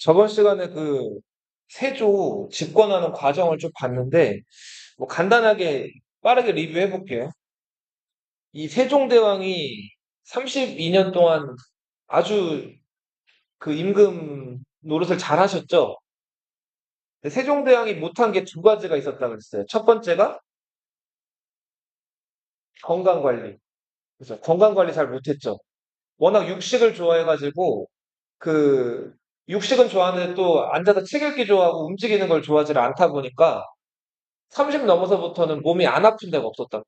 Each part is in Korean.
저번 시간에 그 세조 집권하는 과정을 좀 봤는데, 뭐 간단하게 빠르게 리뷰해 볼게요. 이 세종대왕이 32년 동안 아주 그 임금 노릇을 잘 하셨죠? 근데 세종대왕이 못한 게 두 가지가 있었다 그랬어요. 첫 번째가 건강 관리. 그래서 건강 관리 잘 못했죠. 워낙 육식을 좋아해가지고 그 육식은 좋아하는데 또 앉아서 책 읽기 좋아하고 움직이는 걸 좋아하지 않다 보니까 30 넘어서부터는 몸이 안 아픈 데가 없었다.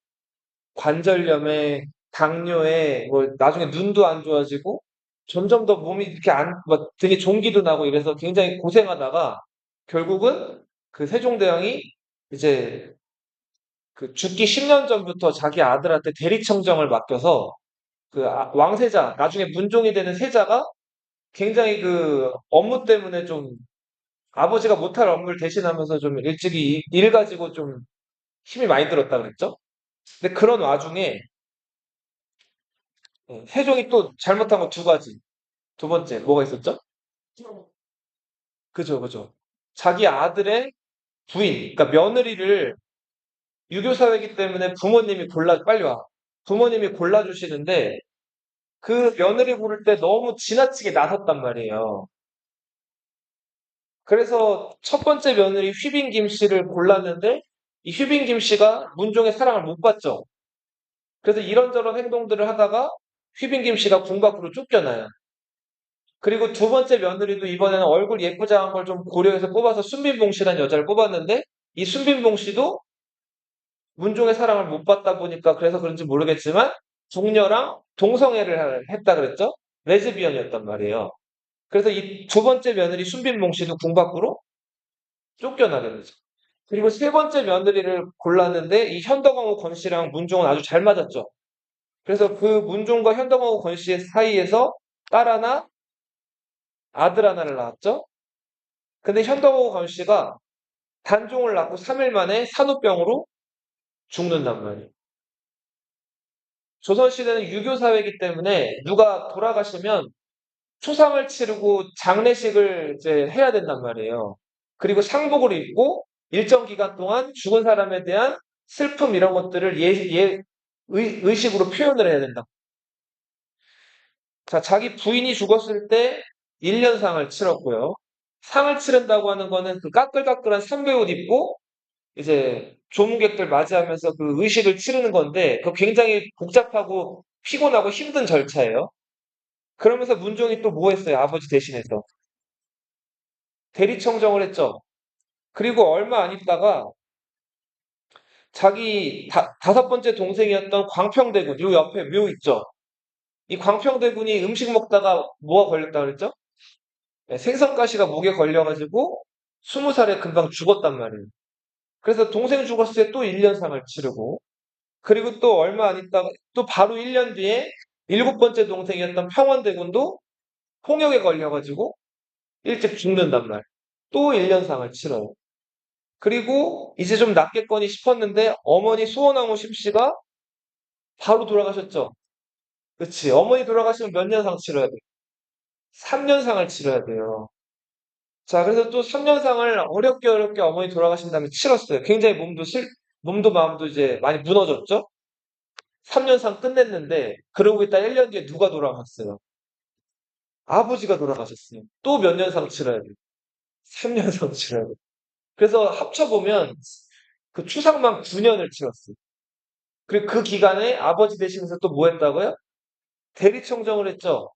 관절염에, 당뇨에, 뭐 나중에 눈도 안 좋아지고 점점 더 몸이 이렇게 막 등에 종기도 나고 이래서 굉장히 고생하다가 결국은 그 세종대왕이 이제 그 죽기 10년 전부터 자기 아들한테 대리청정을 맡겨서 그 왕세자, 나중에 문종이 되는 세자가 굉장히 그 업무 때문에 좀 아버지가 못할 업무를 대신하면서 좀 일찍이 일 가지고 좀 힘이 많이 들었다 그랬죠? 근데 그런 와중에 세종이 또 잘못한 거 두 가지. 두 번째, 뭐가 있었죠? 그죠, 그죠. 자기 아들의 부인, 그러니까 며느리를 유교 사회이기 때문에 부모님이 빨리 와. 부모님이 골라주시는데 그 며느리 부를 때 너무 지나치게 나섰단 말이에요. 그래서 첫 번째 며느리 휘빈 김 씨를 골랐는데 이 휘빈 김 씨가 문종의 사랑을 못 받죠. 그래서 이런저런 행동들을 하다가 휘빈 김 씨가 궁 밖으로 쫓겨나요. 그리고 두 번째 며느리도 이번에는 얼굴 예쁘장한 걸 좀 고려해서 뽑아서 순빈봉 씨라는 여자를 뽑았는데 이 순빈봉 씨도 문종의 사랑을 못 받다 보니까 그래서 그런지 모르겠지만 종녀랑 동성애를 했다 그랬죠? 레즈비언이었단 말이에요. 그래서 이 두 번째 며느리 순빈봉 씨도 궁 밖으로 쫓겨나게 되죠. 그리고 세 번째 며느리를 골랐는데 이 현덕왕후 권 씨랑 문종은 아주 잘 맞았죠. 그래서 그 문종과 현덕왕후 권 씨의 사이에서 딸 하나, 아들 하나를 낳았죠. 근데 현덕왕후 권 씨가 단종을 낳고 3일 만에 산후병으로 죽는단 말이에요. 조선시대는 유교사회이기 때문에 누가 돌아가시면 초상을 치르고 장례식을 이제 해야 된단 말이에요. 그리고 상복을 입고 일정 기간 동안 죽은 사람에 대한 슬픔 이런 것들을 의식으로 표현을 해야 된다. 자, 자기 부인이 죽었을 때 1년상을 치렀고요. 상을 치른다고 하는 거는 그 까끌까끌한 삼배옷 입고 이제 조문객들 맞이하면서 그 의식을 치르는 건데 그 굉장히 복잡하고 피곤하고 힘든 절차예요. 그러면서 문종이 또 뭐 했어요? 아버지 대신해서. 대리청정을 했죠. 그리고 얼마 안 있다가 자기 다섯 번째 동생이었던 광평대군, 요 옆에 묘 있죠. 이 광평대군이 음식 먹다가 뭐가 걸렸다 그랬죠? 네, 생선가시가 목에 걸려가지고 20살에 금방 죽었단 말이에요. 그래서 동생 죽었을 때 또 1년상을 치르고 그리고 또 얼마 안 있다가 또 바로 1년 뒤에 일곱 번째 동생이었던 평원대군도 홍역에 걸려가지고 일찍 죽는단 말. 또 1년상을 치러요. 그리고 이제 좀 낫겠거니 싶었는데 어머니 수원왕후 심씨가 바로 돌아가셨죠. 그치. 어머니 돌아가시면 몇 년상 치러야 돼? 3년상을 치러야 돼요. 자, 그래서 또 3년상을 어렵게 어렵게 어머니 돌아가신 다음에 치렀어요. 굉장히 몸도 마음도 이제 많이 무너졌죠? 3년상 끝냈는데, 그러고 있다 1년 뒤에 누가 돌아갔어요? 아버지가 돌아가셨어요. 또 몇 년상 치러야 돼요? 3년상 치러야 돼요. 그래서 합쳐보면 그 추상만 9년을 치렀어요. 그리고 그 기간에 아버지 되시면서 또 뭐 했다고요? 대리청정을 했죠.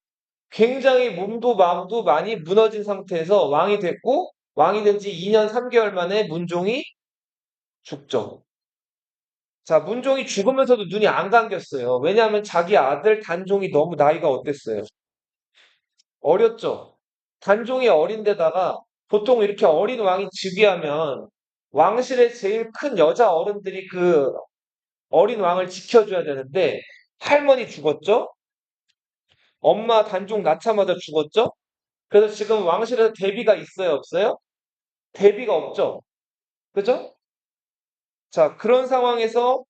굉장히 몸도 마음도 많이 무너진 상태에서 왕이 됐고, 왕이 된 지 2년 3개월 만에 문종이 죽죠. 자, 문종이 죽으면서도 눈이 안 감겼어요. 왜냐하면 자기 아들 단종이 너무 나이가 어땠어요? 어렸죠. 단종이 어린데다가 보통 이렇게 어린 왕이 즉위하면 왕실의 제일 큰 여자 어른들이 그 어린 왕을 지켜줘야 되는데 할머니 죽었죠? 엄마 단종 낳자마자 죽었죠? 그래서 지금 왕실에서 대비가 있어요, 없어요? 대비가 없죠. 그죠? 자, 그런 상황에서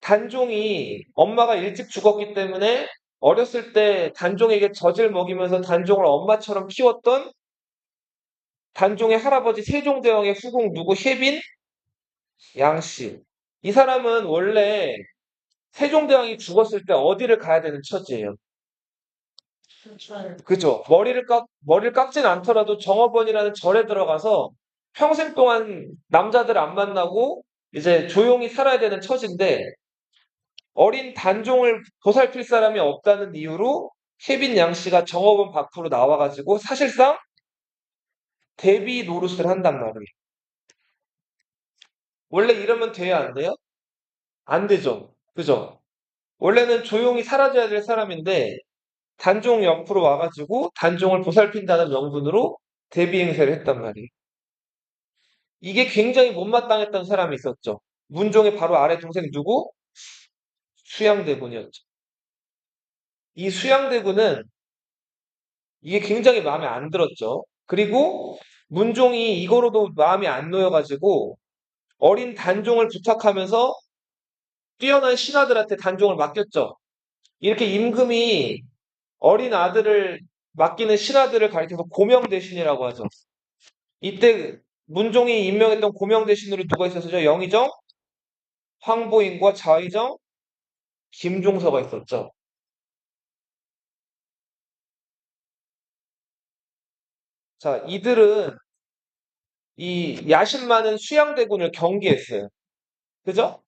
단종이 엄마가 일찍 죽었기 때문에 어렸을 때 단종에게 젖을 먹이면서 단종을 엄마처럼 키웠던 단종의 할아버지 세종대왕의 후궁 누구 혜빈 양씨. 이 사람은 원래 세종대왕이 죽었을 때 어디를 가야 되는 처지예요. 그죠? 머리를 깎진 않더라도 정업원이라는 절에 들어가서 평생 동안 남자들 안 만나고 이제 조용히 살아야 되는 처지인데 어린 단종을 보살필 사람이 없다는 이유로 혜빈 양씨가 정업원 밖으로 나와가지고 사실상 대비 노릇을 한단 말이에요. 원래 이러면 돼야 안 돼요? 안 되죠. 그죠? 원래는 조용히 사라져야 될 사람인데 단종 옆으로 와가지고 단종을 보살핀다는 명분으로 대비 행세를 했단 말이에요. 이게 굉장히 못마땅했던 사람이 있었죠. 문종의 바로 아래 동생 누구? 수양대군이었죠. 이 수양대군은 이게 굉장히 마음에 안 들었죠. 그리고 문종이 이거로도 마음이 안 놓여가지고 어린 단종을 부탁하면서 뛰어난 신하들한테 단종을 맡겼죠. 이렇게 임금이 어린 아들을 맡기는 신하들을 가리켜서 고명대신이라고 하죠. 이때 문종이 임명했던 고명대신으로 누가 있었죠? 영의정, 황보인과 좌의정, 김종서가 있었죠. 자, 이들은 이 야심 많은 수양대군을 경계했어요. 그죠?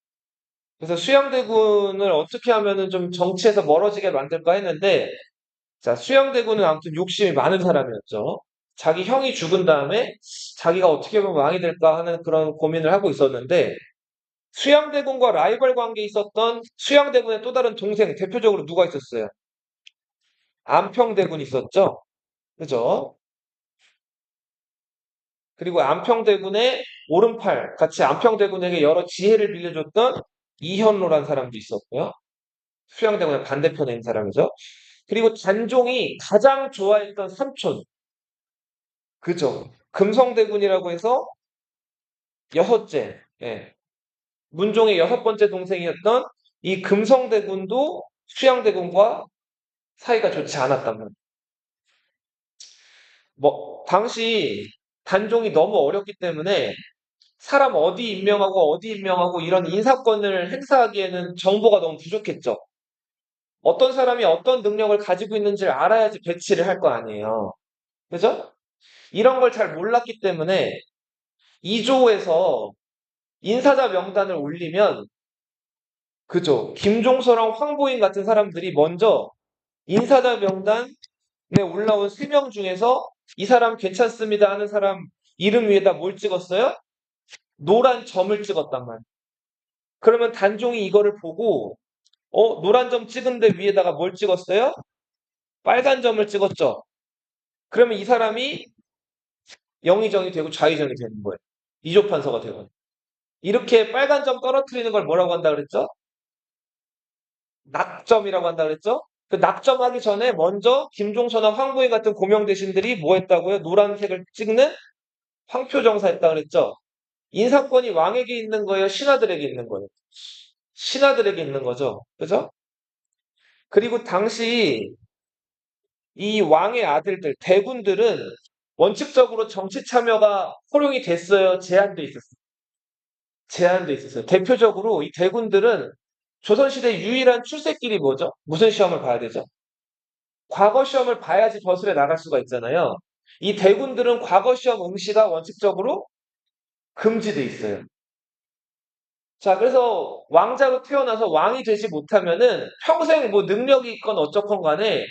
그래서 수양대군을 어떻게 하면은 좀 정치에서 멀어지게 만들까 했는데, 자, 수양대군은 아무튼 욕심이 많은 사람이었죠. 자기 형이 죽은 다음에 자기가 어떻게 하면 왕이 될까 하는 그런 고민을 하고 있었는데, 수양대군과 라이벌 관계에 있었던 수양대군의 또 다른 동생, 대표적으로 누가 있었어요? 안평대군이 있었죠? 그죠? 그리고 안평대군의 오른팔, 같이 안평대군에게 여러 지혜를 빌려줬던 이현로란 사람도 있었고요. 수양대군의 반대편에 있는 사람이죠. 그리고 단종이 가장 좋아했던 삼촌, 그죠? 금성대군이라고 해서 여섯째, 예. 문종의 여섯 번째 동생이었던 이 금성대군도 수양대군과 사이가 좋지 않았단 말이에요. 뭐, 당시 단종이 너무 어렸기 때문에 사람 어디 임명하고 이런 인사권을 행사하기에는 정보가 너무 부족했죠. 어떤 사람이 어떤 능력을 가지고 있는지를 알아야지 배치를 할 거 아니에요. 그죠? 이런 걸 잘 몰랐기 때문에 2조에서 인사자 명단을 올리면, 그죠? 김종서랑 황보인 같은 사람들이 먼저 인사자 명단에 올라온 3명 중에서 이 사람 괜찮습니다 하는 사람 이름 위에다 뭘 찍었어요? 노란 점을 찍었단 말이에요. 그러면 단종이 이거를 보고 노란 점 찍은 데 위에다가 뭘 찍었어요? 빨간 점을 찍었죠. 그러면 이 사람이 영의정이 되고 좌의정이 되는 거예요. 이조판서가 되고. 이렇게 빨간 점 떨어뜨리는 걸 뭐라고 한다 그랬죠? 낙점이라고 한다 그랬죠? 그 낙점하기 전에 먼저 김종서나 황보인 같은 고명 대신들이 뭐 했다고요? 노란색을 찍는 황표정사 했다 그랬죠? 인사권이 왕에게 있는 거예요? 신하들에게 있는 거예요? 신하들에게 있는 거죠. 그죠? 그리고 당시 이 왕의 아들들, 대군들은 원칙적으로 정치 참여가 허용이 됐어요? 제한돼 있었어요? 제한돼 있었어요. 대표적으로 이 대군들은 조선시대 유일한 출세길이 뭐죠? 무슨 시험을 봐야 되죠? 과거 시험을 봐야지 거슬에 나갈 수가 있잖아요. 이 대군들은 과거 시험 응시가 원칙적으로 금지돼 있어요. 자, 그래서 왕자로 태어나서 왕이 되지 못하면은 평생 뭐 능력이 있건 어쩌건 간에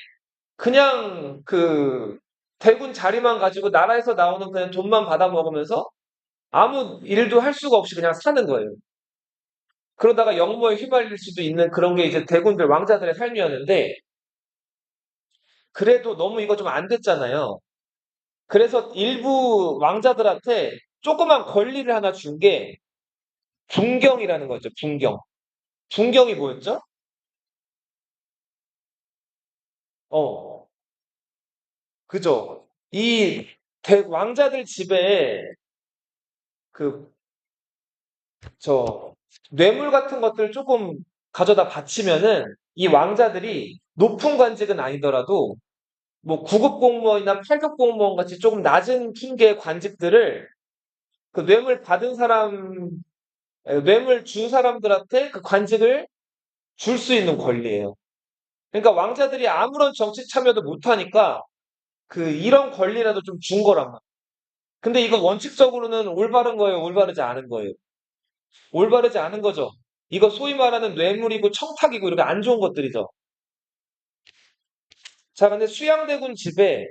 그냥 그 대군 자리만 가지고 나라에서 나오는 그냥 돈만 받아 먹으면서 아무 일도 할 수가 없이 그냥 사는 거예요. 그러다가 역모에 휘말릴 수도 있는 그런 게 이제 대군들 왕자들의 삶이었는데 그래도 너무 이거 좀 안 됐잖아요. 그래서 일부 왕자들한테 조그만 권리를 하나 준 게 분경이라는 거죠. 분경. 분경이 뭐였죠? 어, 그죠. 이 왕자들 집에 그 저 뇌물 같은 것들 조금 가져다 바치면은 이 왕자들이 높은 관직은 아니더라도 뭐 9급 공무원이나 8급 공무원 같이 조금 낮은 핑계의 관직들을 그 뇌물 받은 사람, 뇌물 준 사람들한테 그 관직을 줄 수 있는 권리예요. 그러니까 왕자들이 아무런 정치 참여도 못하니까 그 이런 권리라도 좀 준 거란 말이에요. 근데 이거 원칙적으로는 올바른 거예요, 올바르지 않은 거예요? 올바르지 않은 거죠. 이거 소위 말하는 뇌물이고 청탁이고 이렇게 안 좋은 것들이죠. 자, 근데 수양대군 집에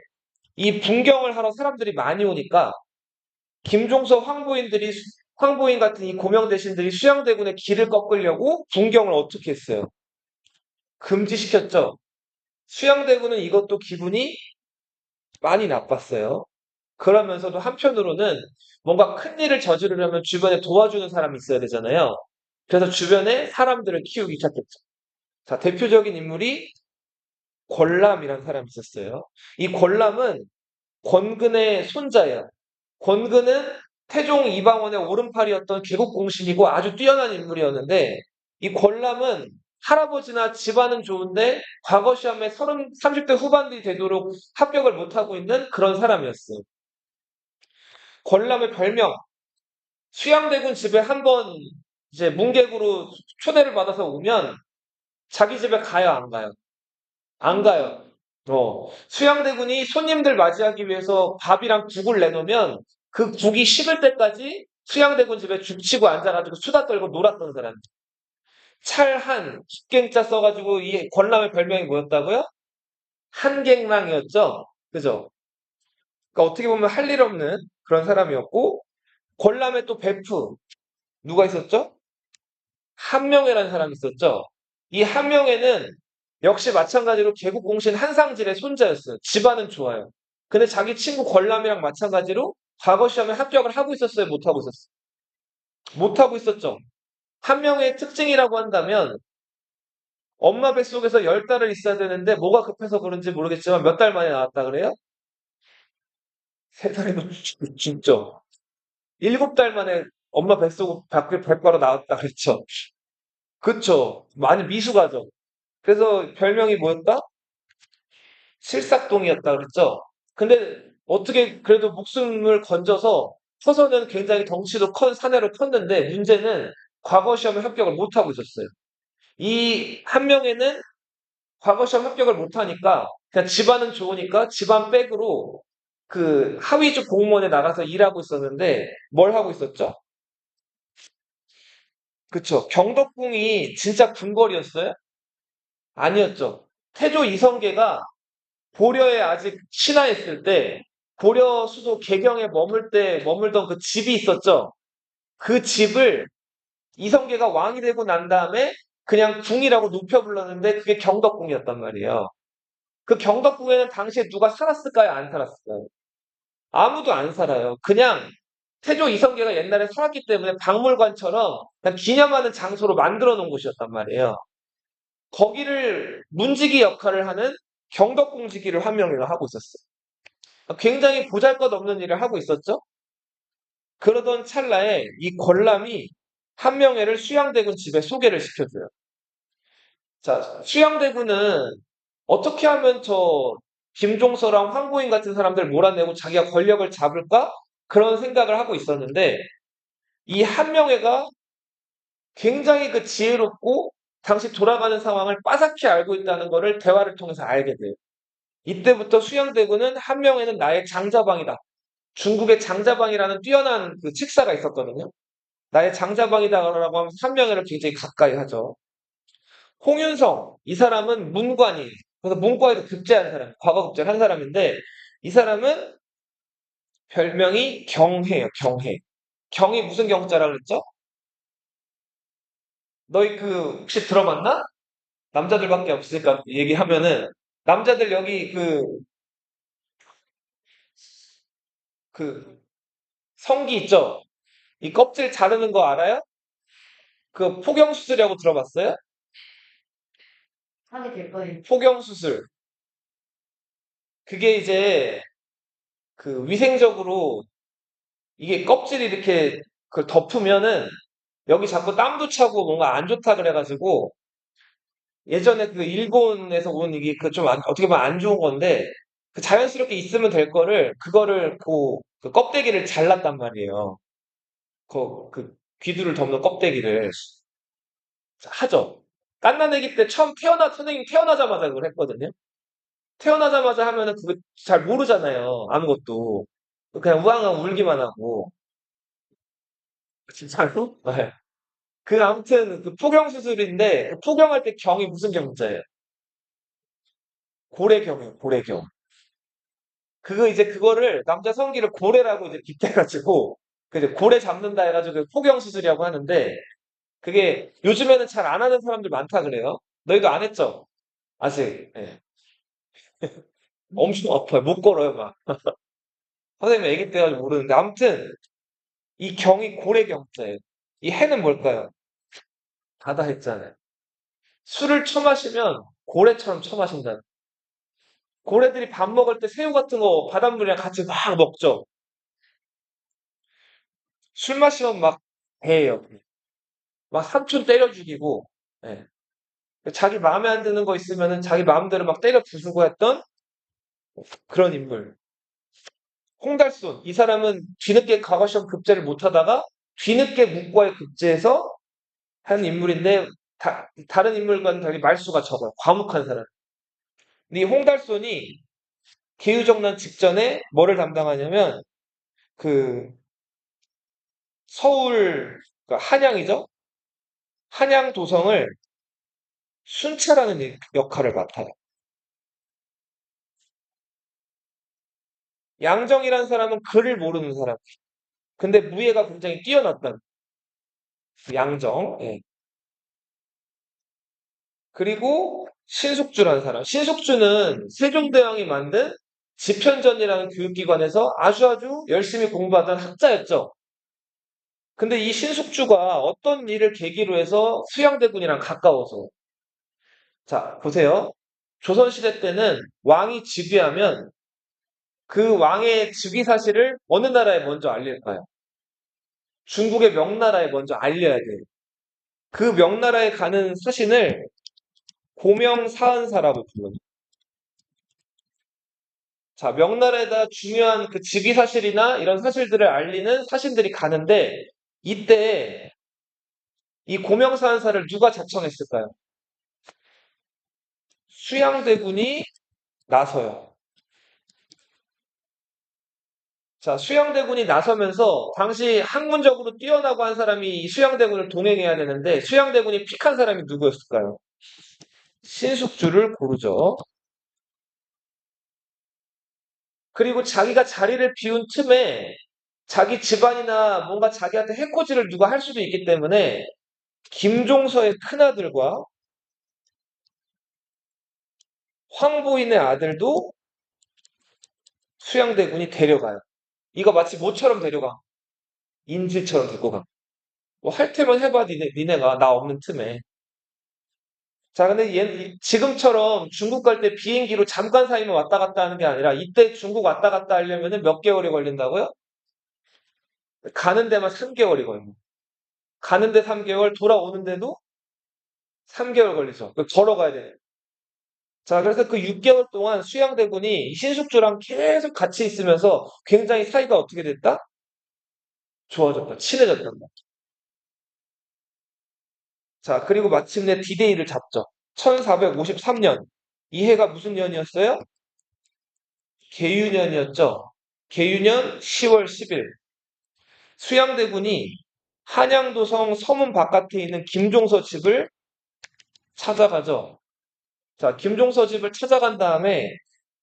이 분경을 하러 사람들이 많이 오니까 김종서 황보인 같은 이 고명 대신들이 수양대군의 길을 꺾으려고 분경을 어떻게 했어요? 금지시켰죠. 수양대군은 이것도 기분이 많이 나빴어요. 그러면서도 한편으로는 뭔가 큰 일을 저지르려면 주변에 도와주는 사람이 있어야 되잖아요. 그래서 주변에 사람들을 키우기 시작했죠. 자, 대표적인 인물이 권람이라는 사람이 있었어요. 이 권람은 권근의 손자예요. 권근은 태종 이방원의 오른팔이었던 개국공신이고 아주 뛰어난 인물이었는데 이 권람은 할아버지나 집안은 좋은데 과거 시험에 30대 후반들이 되도록 합격을 못하고 있는 그런 사람이었어요. 권람의 별명, 수양대군 집에 한번 이제 문객으로 초대를 받아서 오면 자기 집에 가요, 안 가요? 안 가요. 수양대군이 손님들 맞이하기 위해서 밥이랑 국을 내놓으면 그 국이 식을 때까지 수양대군 집에 죽치고 앉아가지고 수다 떨고 놀았던 사람. 찰한, 숙갱자 써가지고 이 권람의 별명이 뭐였다고요? 한갱랑이었죠? 그죠? 그러니까 어떻게 보면 할 일 없는 그런 사람이었고, 권람의 또 베프, 누가 있었죠? 한명회라는 사람이 있었죠? 이 한명회는 역시 마찬가지로 개국공신 한상질의 손자였어요. 집안은 좋아요. 근데 자기 친구 권람이랑 마찬가지로 과거 시험에 합격을 하고 있었어요? 못하고 있었어요? 못하고 있었죠. 한명회의 특징이라고 한다면 엄마 뱃속에서 10달을 있어야 되는데 뭐가 급해서 그런지 모르겠지만 몇 달 만에 나왔다 그래요? 3달이 진짜. 7달 만에 엄마 뱃속 밖에 백과로 나왔다 그랬죠. 그쵸. 많이 미숙하죠. 그래서 별명이 뭐였다? 실삭동이었다 그랬죠. 근데 어떻게 그래도 목숨을 건져서 커서는 굉장히 덩치도 큰 사내로 컸는데 문제는 과거 시험에 합격을 못하고 있었어요. 이 한 명에는 과거 시험 합격을 못하니까 그냥 집안은 좋으니까 집안 백으로 그 하위직 공무원에 나가서 일하고 있었는데 뭘 하고 있었죠? 그쵸. 경덕궁이 진짜 궁궐이었어요? 아니었죠. 태조 이성계가 고려에 아직 신하였을 때 고려 수도 개경에 머물던 그 집이 있었죠. 그 집을 이성계가 왕이 되고 난 다음에 그냥 궁이라고 높여 불렀는데 그게 경덕궁이었단 말이에요. 그 경덕궁에는 당시에 누가 살았을까요? 안 살았을까요? 아무도 안 살아요. 그냥 태조 이성계가 옛날에 살았기 때문에 박물관처럼 그냥 기념하는 장소로 만들어 놓은 곳이었단 말이에요. 거기를 문지기 역할을 하는 경덕궁지기를 한 명이나 하고 있었어요. 굉장히 보잘것없는 일을 하고 있었죠. 그러던 찰나에 이 권람이 한명회를 수양대군 집에 소개를 시켜줘요. 자, 수양대군은 어떻게 하면 저 김종서랑 황보인 같은 사람들 몰아내고 자기가 권력을 잡을까? 그런 생각을 하고 있었는데 이 한명회가 굉장히 그 지혜롭고 당시 돌아가는 상황을 빠삭히 알고 있다는 것을 대화를 통해서 알게 돼요. 이때부터 수양대군은 한명회는 나의 장자방이다. 중국의 장자방이라는 뛰어난 그 책사가 있었거든요. 나의 장자방이다라고 하면서 한명회를 굉장히 가까이 하죠. 홍윤성, 이 사람은 문관이에요. 그래서 문과에도 급제한 사람, 과거 급제를 한 사람인데 이 사람은 별명이 경해예요. 경해. 경이 무슨 경자라 그랬죠? 너희 그 혹시 들어봤나? 남자들밖에 없으니까 얘기하면은 남자들 여기 그 성기 있죠? 이 껍질 자르는 거 알아요? 그 포경수술이라고 들어봤어요? 하게 될 거예요. 포경수술. 그게 이제 그 위생적으로 이게 껍질이 이렇게 그 덮으면은 여기 자꾸 땀도 차고 뭔가 안 좋다 그래가지고 예전에 그 일본에서 온 이게 그 좀 어떻게 보면 안 좋은 건데 그 자연스럽게 있으면 될 거를 그거를 그 껍데기를 잘랐단 말이에요. 그 귀두를 덮는 껍데기를 하죠. 갓난아기 때 처음 선생님 태어나자마자 그걸 했거든요. 태어나자마자 하면은 그거 잘 모르잖아요. 아무것도. 그냥 우왕우왕 울기만 하고. 진짜로? 네. 그 아무튼 그 포경 수술인데 그 포경할 때 경이 무슨 경자예요? 고래경이에요. 고래경. 그거 이제 그거를 남자 성기를 고래라고 이제 빗대가지고 그 이제 고래 잡는다 해가지고 그 포경 수술이라고 하는데 그게 요즘에는 잘 안 하는 사람들 많다 그래요. 너희도 안 했죠? 아직. 예. 엄청 아파요. 못 걸어요 막. 선생님 애기 때가지고 모르는데 아무튼 이 경이 고래경자예요. 이 해는 뭘까요? 바다 했잖아요. 술을 처마시면 고래처럼 처마신다. 고래들이 밥 먹을 때 새우 같은 거 바닷물이랑 같이 막 먹죠. 술 마시면 막 배예요. 막 삼촌 때려 죽이고, 예. 자기 마음에 안 드는 거 있으면은 자기 마음대로 막 때려 부수고 했던 그런 인물. 홍달순. 이 사람은 뒤늦게 과거시험 급제를 못하다가 뒤늦게 문과에 급제해서 한 인물인데 다른 인물과는 달리 말수가 적어요. 과묵한 사람. 근데 이 홍달순이 기후정난 직전에 뭐를 담당하냐면 그 서울 그러니까 한양이죠. 한양 도성을 순찰하는 역할을 맡아요. 양정이라는 사람은 글을 모르는 사람. 근데 무예가 굉장히 뛰어났던 그 양정. 예. 그리고 신숙주라는 사람. 신숙주는 세종대왕이 만든 집현전이라는 교육기관에서 아주 열심히 공부하던 학자였죠. 근데 이 신숙주가 어떤 일을 계기로 해서 수양대군이랑 가까워서 자, 보세요. 조선시대 때는 왕이 즉위하면 그 왕의 즉위 사실을 어느 나라에 먼저 알릴까요? 중국의 명나라에 먼저 알려야 돼요. 그 명나라에 가는 사신을 고명사은사라고 불러요. 자, 명나라에다 중요한 그 즉위 사실이나 이런 사실들을 알리는 사신들이 가는데 이때 이 고명사은사를 누가 자청했을까요? 수양대군이 나서요. 자, 수양대군이 나서면서 당시 학문적으로 뛰어나고 한 사람이 이 수양대군을 동행해야 되는데 수양대군이 픽한 사람이 누구였을까요? 신숙주를 고르죠. 그리고 자기가 자리를 비운 틈에 자기 집안이나 뭔가 자기한테 해코지를 누가 할 수도 있기 때문에 김종서의 큰아들과 황보인의 아들도 수양대군이 데려가요. 이거 마치 모처럼 데려가. 인질처럼 데리고 가. 뭐 할 테면 해봐 니네가 나 없는 틈에. 자, 근데 지금처럼 중국 갈 때 비행기로 잠깐 사이면 왔다 갔다 하는 게 아니라 이때 중국 왔다 갔다 하려면 몇 개월이 걸린다고요? 가는 데만 3개월이 걸려요. 가는데 3개월, 돌아오는데도 3개월 걸리죠. 걸어가야 돼. 자, 그래서 그 6개월 동안 수양대군이 신숙주랑 계속 같이 있으면서 굉장히 사이가 어떻게 됐다? 좋아졌다. 친해졌단 말이야. 자, 그리고 마침내 디데이를 잡죠. 1453년. 이 해가 무슨 년이었어요? 계유년이었죠. 계유년 10월 10일. 수양대군이 한양도성 서문 바깥에 있는 김종서 집을 찾아가죠. 자, 김종서 집을 찾아간 다음에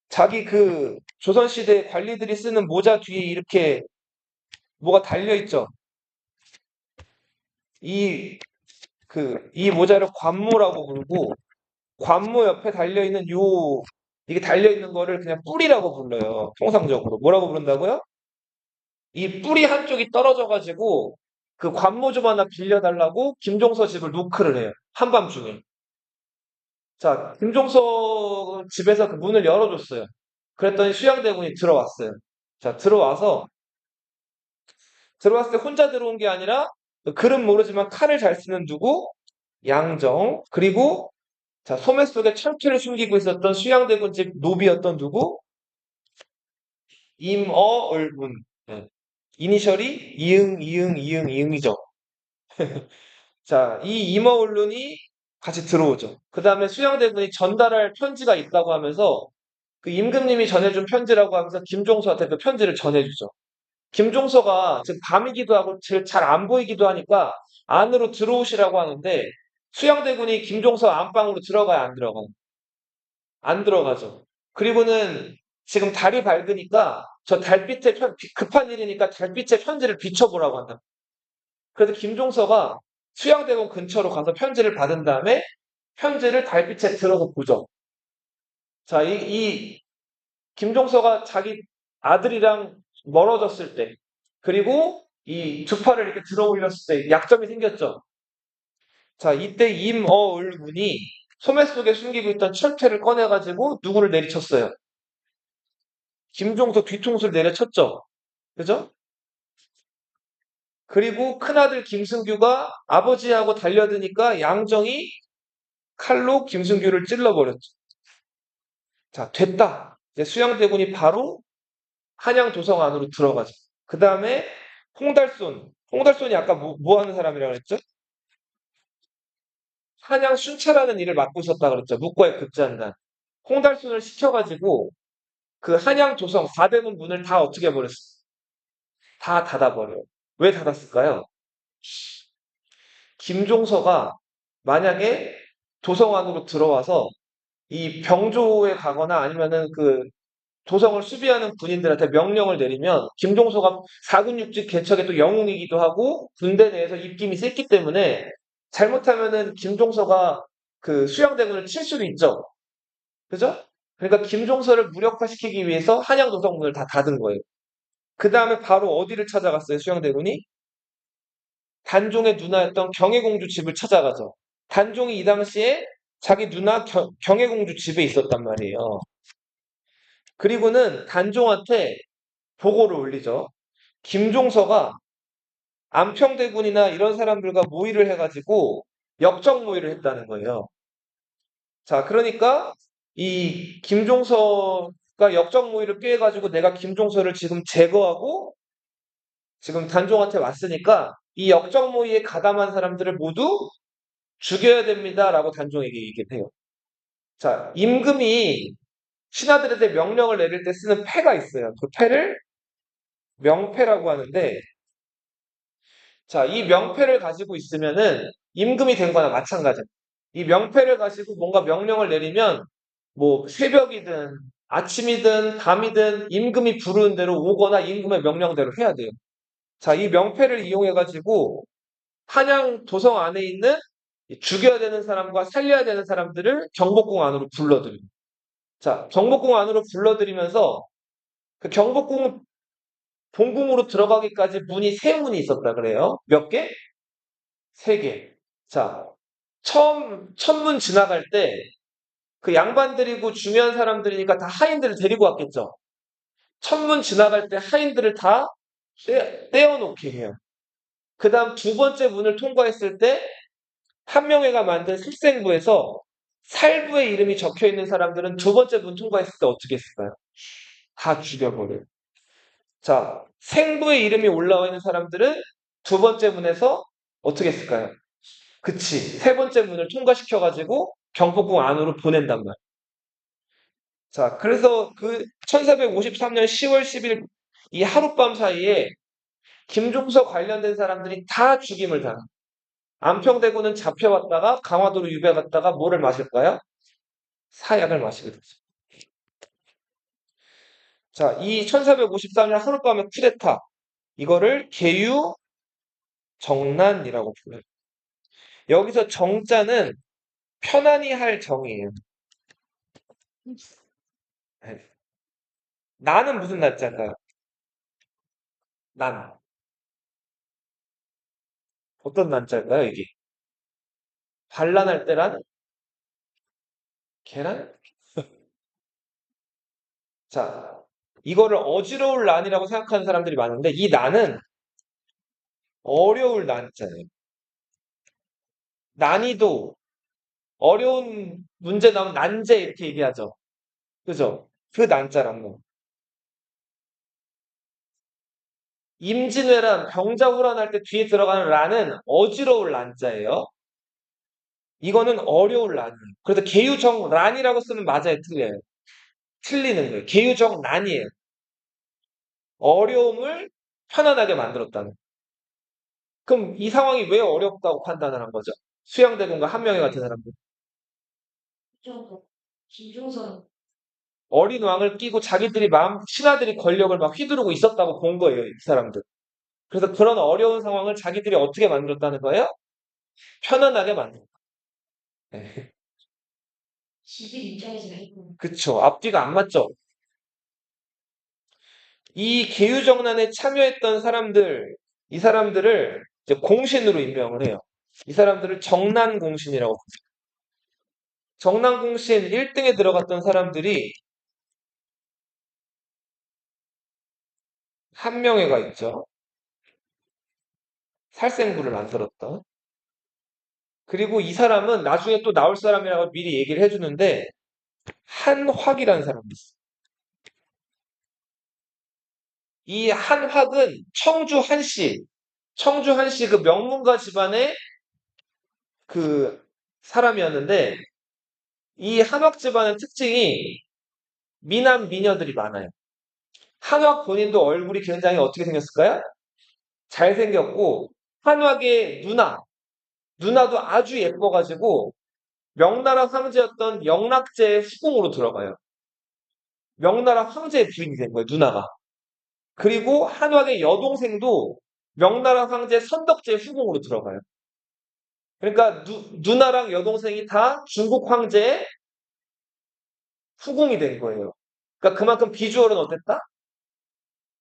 자기 그 조선시대 관리들이 쓰는 모자 뒤에 이렇게 뭐가 달려있죠. 이 모자를 관모라고 부르고, 관모 옆에 달려있는 이게 달려있는 거를 그냥 뿌리라고 불러요. 통상적으로. 뭐라고 부른다고요? 이 뿌리 한쪽이 떨어져가지고, 그 관모 좀 하나 빌려달라고 김종서 집을 노크를 해요. 한밤중에. 자, 김종서 집에서 그 문을 열어줬어요. 그랬더니 수양대군이 들어왔어요. 자, 들어왔을 때 혼자 들어온 게 아니라, 글은 모르지만 칼을 잘 쓰는 누구? 양정. 그리고 자, 소매 속에 철퇴를 숨기고 있었던 수양대군 집 노비였던 누구? 임어을군. 네. 이니셜이 이응이죠. 자, 이 임어울룬이 같이 들어오죠. 그 다음에 수양대군이 전달할 편지가 있다고 하면서 그 임금님이 전해준 편지라고 하면서 김종서한테 그 편지를 전해주죠. 김종서가 지금 밤이기도 하고 잘 안 보이기도 하니까 안으로 들어오시라고 하는데 수양대군이 김종서 안방으로 들어가야 안 들어가요? 안 들어가죠. 그리고는 지금 달이 밝으니까 저 달빛에 급한 일이니까 달빛에 편지를 비춰보라고 한다. 그래서 김종서가 수양대군 근처로 가서 편지를 받은 다음에 편지를 달빛에 들어서 보죠. 자, 이 김종서가 자기 아들이랑 멀어졌을 때, 그리고 이 두 팔을 이렇게 들어 올렸을 때 약점이 생겼죠. 자, 이때 임어을군이 소매 속에 숨기고 있던 철퇴를 꺼내가지고 누구를 내리쳤어요? 김종서 뒤통수를 내려쳤죠. 그죠? 그리고 큰아들 김승규가 아버지하고 달려드니까 양정이 칼로 김승규를 찔러버렸죠. 자, 됐다. 이제 수양대군이 바로 한양 도성 안으로 들어가죠. 그 다음에 홍달손. 홍달손이 아까 뭐 하는 사람이라고 그랬죠? 한양 순찰하는 일을 맡고 있었다 그랬죠. 묵과의 급제한단. 홍달손을 시켜가지고 그 한양 도성 과대문 문을 다 어떻게 해버렸어? 다 닫아버려요. 왜 닫았을까요? 김종서가 만약에 도성 안으로 들어와서 이 병조에 가거나 아니면은 그 도성을 수비하는 군인들한테 명령을 내리면 김종서가 4군 6직 개척의 또 영웅이기도 하고 군대 내에서 입김이 셌기 때문에 잘못하면은 김종서가 그 수양대군을 칠 수도 있죠. 그죠? 그러니까 김종서를 무력화시키기 위해서 한양 도성문을 다 닫은 거예요. 그 다음에 바로 어디를 찾아갔어요, 수양대군이? 단종의 누나였던 경혜공주 집을 찾아가죠. 단종이 이 당시에 자기 누나 경혜공주 집에 있었단 말이에요. 그리고는 단종한테 보고를 올리죠. 김종서가 안평대군이나 이런 사람들과 모의를 해가지고 역적 모의를 했다는 거예요. 자, 그러니까 이 김종서가 역적 모의를 꾀해가지고 내가 김종서를 지금 제거하고 지금 단종한테 왔으니까 이 역적 모의에 가담한 사람들을 모두 죽여야 됩니다라고 단종에게 얘기를 해요. 자, 임금이 신하들한테 명령을 내릴 때 쓰는 패가 있어요. 그 패를 명패라고 하는데, 자, 이 명패를 가지고 있으면은 임금이 된 거나 마찬가지예요. 이 명패를 가지고 뭔가 명령을 내리면 뭐 새벽이든 아침이든 밤이든 임금이 부르는 대로 오거나 임금의 명령대로 해야 돼요. 자, 이 명패를 이용해 가지고 한양 도성 안에 있는 죽여야 되는 사람과 살려야 되는 사람들을 경복궁 안으로 불러들여요. 자, 경복궁 안으로 불러들이면서 그 경복궁 본궁으로 들어가기까지 문이 세 문이 있었다 그래요. 몇 개? 세 개. 자, 처음 첫 문 지나갈 때 그 양반들이고 중요한 사람들이니까 다 하인들을 데리고 왔겠죠. 첫 문 지나갈 때 하인들을 다 떼어놓게 해요. 그 다음 두 번째 문을 통과했을 때 한명회가 만든 색생부에서 살부의 이름이 적혀 있는 사람들은 두 번째 문 통과했을 때 어떻게 했을까요? 다 죽여버려요. 자, 생부의 이름이 올라와 있는 사람들은 두 번째 문에서 어떻게 했을까요? 그치. 세 번째 문을 통과시켜가지고 경복궁 안으로 보낸단 말이에요. 자, 그래서 그 1453년 10월 10일 이 하룻밤 사이에 김종서 관련된 사람들이 다 죽임을 당해요. 안평대군은 잡혀왔다가 강화도로 유배 갔다가 뭐를 마실까요? 사약을 마시게 되죠. 자, 이 1453년 하룻밤의 쿠데타 이거를 계유 정난이라고 불러요. 여기서 정자는 편안히 할 정이에요. 네. 나는 무슨 날짜일까요? 난. 어떤 날짜일까요, 이게? 반란할 때란? 계란? 자, 이거를 어지러울 난이라고 생각하는 사람들이 많은데, 이 난은 어려울 난자예요. 난이도, 어려운 문제 나오면 난제 이렇게 얘기하죠. 그죠? 그 난자란 거. 임진왜란, 병자호란할 때 뒤에 들어가는 란은 어지러울 난자예요. 이거는 어려울 란이에요. 그래서 계유정란이라고 쓰면 맞아요, 틀려요? 틀리는 거예요. 계유정란이에요. 어려움을 편안하게 만들었다는. 그럼 이 상황이 왜 어렵다고 판단을 한 거죠? 수양대군과 한명회 같은 사람들. 김종선. 어린 왕을 끼고 자기들이 마음, 신하들이 권력을 막 휘두르고 있었다고 본 거예요, 이 사람들. 그래서 그런 어려운 상황을 자기들이 어떻게 만들었다는 거예요? 편안하게 만들었다. 네. 그쵸. 앞뒤가 안 맞죠? 이 계유정난에 참여했던 사람들, 이 사람들을 이제 공신으로 임명을 해요. 이 사람들을 정난공신이라고. 정난공신 1등에 들어갔던 사람들이 한명회가 있죠. 살생부를 만들었던. 그리고 이 사람은 나중에 또 나올 사람이라고 미리 얘기를 해주는데 한확이라는 사람이 있어요. 이 한확은 청주 한씨, 청주 한씨 그 명문가 집안의 그 사람이었는데 이 한확 집안의 특징이 미남 미녀들이 많아요. 한확 본인도 얼굴이 굉장히 어떻게 생겼을까요? 잘생겼고 한확의 누나도 아주 예뻐가지고 명나라 황제였던 영락제의 후궁으로 들어가요. 명나라 황제의 부인이 된 거예요, 누나가. 그리고 한확의 여동생도 명나라 황제 선덕제의 후궁으로 들어가요. 그러니까 누나랑 여동생이 다 중국 황제의 후궁이 된 거예요. 그러니까 그만큼 비주얼은 어땠다?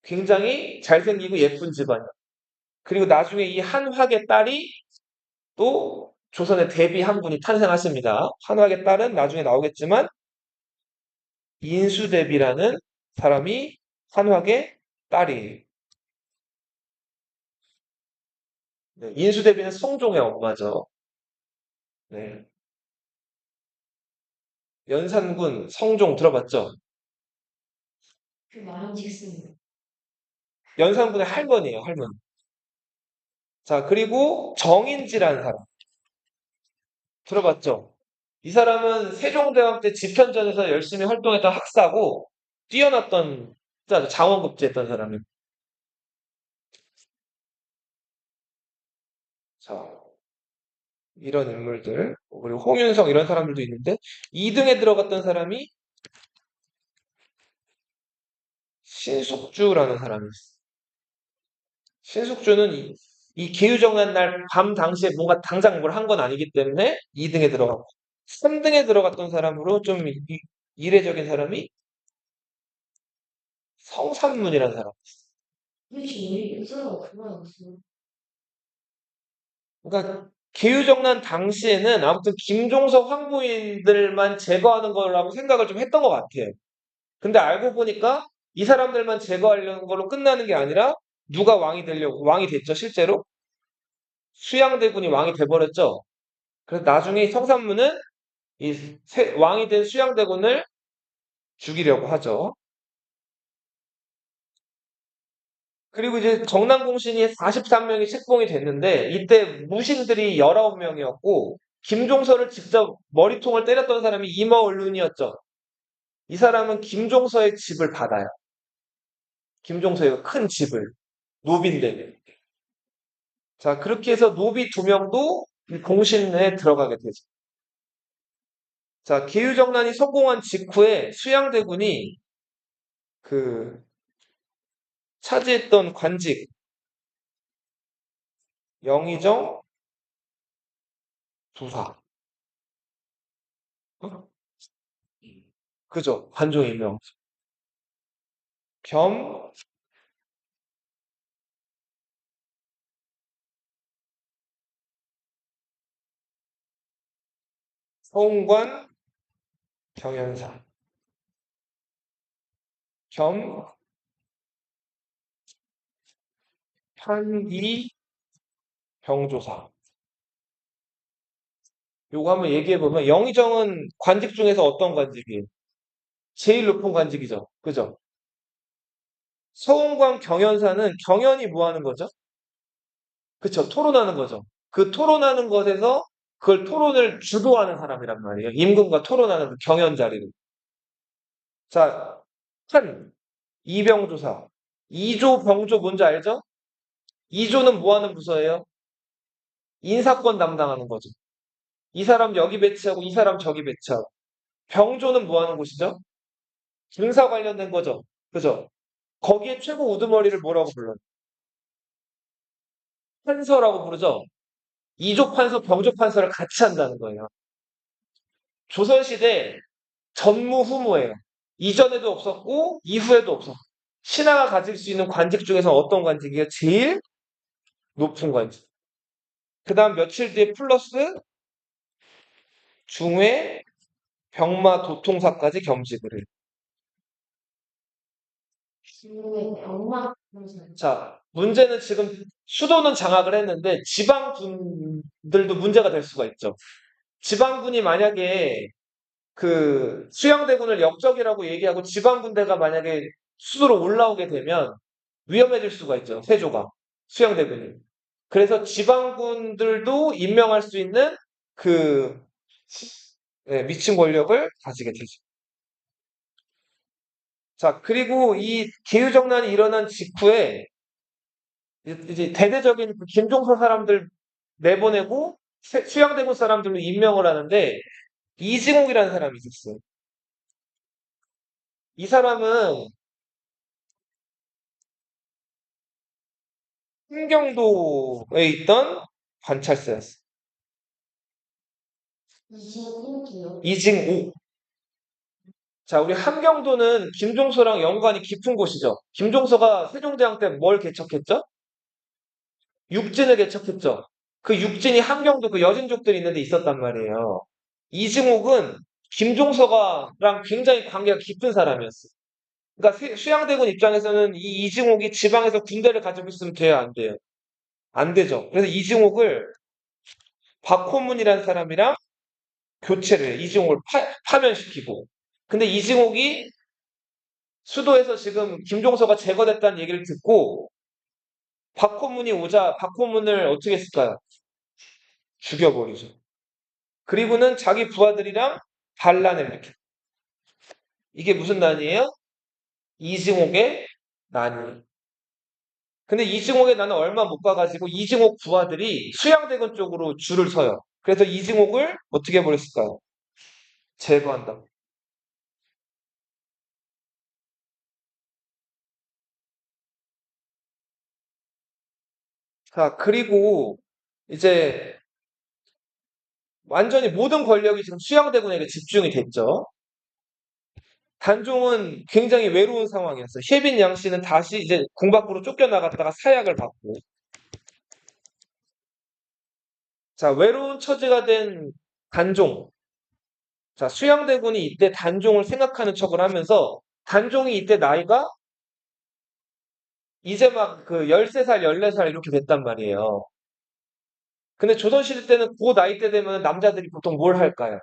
굉장히 잘생기고 예쁜 집안이야. 그리고 나중에 이 한확의 딸이 또 조선의 대비 한 분이 탄생하십니다. 한확의 딸은 나중에 나오겠지만 인수대비라는 사람이 한확의 딸이에요. 네, 인수대비는 성종의 엄마죠. 네. 연산군 성종 들어봤죠? 그 말은 직습니다. 연산군의 할머니예요, 할머니. 자, 그리고 정인지라는 사람 들어봤죠? 이 사람은 세종대왕 때 집현전에서 열심히 활동했던 학사고 뛰어났던 장원급제했던 사람이에요. 자, 이런 인물들 그리고 홍윤성 이런 사람들도 있는데 2등에 들어갔던 사람이 신숙주라는 사람이었어요. 신숙주는 이 계유정난 날 밤 당시에 뭔가 당장 뭘 한 건 아니기 때문에 2등에 들어갔고 3등에 들어갔던 사람으로 좀 이례적인 사람이 성산문이라는 사람. 그러니까 계유정난 당시에는 아무튼 김종석 황부인들만 제거하는 거라고 생각을 좀 했던 것 같아요. 근데 알고 보니까 이 사람들만 제거하려는 걸로 끝나는 게 아니라 누가 왕이 되려고 왕이 됐죠 실제로 수양대군이 왕이 돼버렸죠. 그래서 나중에 성산문은 왕이 된 수양대군을 죽이려고 하죠. 그리고 이제 정난공신이 43명이 책봉이 됐는데 이때 무신들이 19명이었고 김종서를 직접 머리통을 때렸던 사람이 임어을륜이었죠. 이 사람은 김종서의 집을 받아요. 김종서의 큰 집을 노빈데. 자 그렇게 해서 노비 2명도 공신에 들어가게 되죠. 자 계유정난이 성공한 직후에 수양대군이 그 차지했던 관직 영의정 두사. 어? 그죠? 관종 임명. 겸 서운관 경연사. 겸 편의 병조사. 요거 한번 얘기해보면 영의정은 관직 중에서 어떤 관직이에요? 제일 높은 관직이죠. 그죠? 서운관 경연사는 경연이 뭐 하는 거죠? 그쵸? 토론하는 거죠. 그 토론하는 것에서 그걸 토론을 주도하는 사람이란 말이에요. 임금과 토론하는 그 경연 자리를. 자, 한, 이병조사. 이조, 병조 뭔지 알죠? 이조는 뭐 하는 부서예요? 인사권 담당하는 거죠. 이 사람 여기 배치하고 이 사람 저기 배치하고. 병조는 뭐 하는 곳이죠? 증사 관련된 거죠. 그죠? 거기에 최고 우두머리를 뭐라고 불러요? 판서라고 부르죠. 이조 판서, 병조 판서를 같이 한다는 거예요. 조선시대 전무후무예요. 이전에도 없었고 이후에도 없었고 신하가 가질 수 있는 관직 중에서 어떤 관직이에요? 제일 높은 관직. 그 다음 며칠 뒤에 플러스 중회, 병마, 도통사까지 겸직을 해요. 자, 문제는 지금 수도는 장악을 했는데 지방군들도 문제가 될 수가 있죠. 지방군이 만약에 그 수양대군을 역적이라고 얘기하고 지방군대가 만약에 수도로 올라오게 되면 위험해질 수가 있죠. 세조가 수양대군이. 그래서 지방군들도 임명할 수 있는 그 미친 권력을 가지게 되죠. 자, 그리고 이 기후정난이 일어난 직후에 이제 대대적인 그 김종서 사람들 내보내고 수양대군 사람들로 임명을 하는데 이징옥이라는 사람이 있었어요. 이 사람은 함경도에 있던 관찰사였어요. 이징옥. 자, 우리 함경도는 김종서랑 연관이 깊은 곳이죠. 김종서가 세종대왕 때 뭘 개척했죠? 육진을 개척했죠. 그 육진이 함경도 그 여진족들이 있는 데 있었단 말이에요. 이징옥은 김종서가랑 굉장히 관계가 깊은 사람이었어요. 그러니까 수양대군 입장에서는 이 이징옥이 지방에서 군대를 가지고 있으면 돼요, 안 돼요? 안 되죠. 그래서 이징옥을 박호문이라는 사람이랑 교체를 해요. 이징옥을 파면시키고. 근데 이징옥이 수도에서 지금 김종서가 제거됐다는 얘기를 듣고 박호문이 오자 박호문을 어떻게 했을까요? 죽여버리죠. 그리고는 자기 부하들이랑 반란을 일으켜. 이게 무슨 난이에요? 이징옥의 난이에요. 근데 이징옥의 난은 얼마 못 가가지고 이징옥 부하들이 수양대군 쪽으로 줄을 서요. 그래서 이징옥을 어떻게 해버렸을까요? 제거한다. 자, 그리고 이제 완전히 모든 권력이 지금 수양대군에게 집중이 됐죠. 단종은 굉장히 외로운 상황이었어요. 셰빈 양 씨는 다시 이제 궁 밖으로 쫓겨나갔다가 사약을 받고. 자, 외로운 처지가 된 단종. 자, 수양대군이 이때 단종을 생각하는 척을 하면서 단종이 이때 나이가 이제 막 그 13살, 14살 이렇게 됐단 말이에요. 근데 조선시대 때는 그 나이 때 되면 남자들이 보통 뭘 할까요?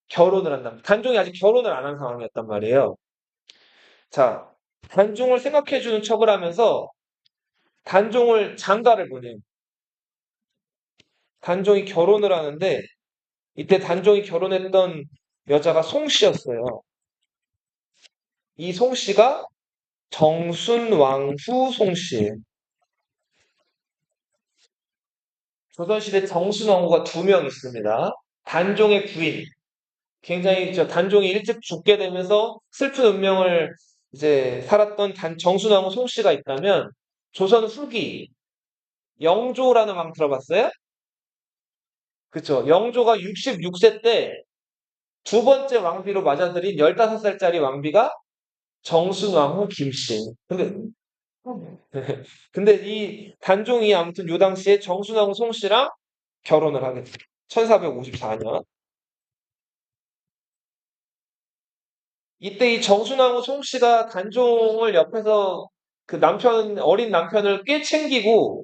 결혼을 한답니다. 단종이 아직 결혼을 안 한 상황이었단 말이에요. 자, 단종을 생각해주는 척을 하면서 단종을 장가를 보내요. 단종이 결혼을 하는데 이때 단종이 결혼했던 여자가 송씨였어요. 이 송씨가 정순왕후 송씨예요. 조선시대 정순왕후가 두 명 있습니다. 단종의 부인. 굉장히 단종이 일찍 죽게 되면서 슬픈 운명을 이제 살았던 정순왕후 송씨가 있다면 조선 후기 영조라는 왕 들어봤어요? 그쵸. 영조가 66세 때 두 번째 왕비로 맞아들인 15살짜리 왕비가 정순왕후 김씨. 근데 이 단종이 아무튼 요 당시에 정순왕후 송씨랑 결혼을 하게 돼요. 1454년. 이때 이 정순왕후 송씨가 단종을 옆에서 그 어린 남편을 꽤 챙기고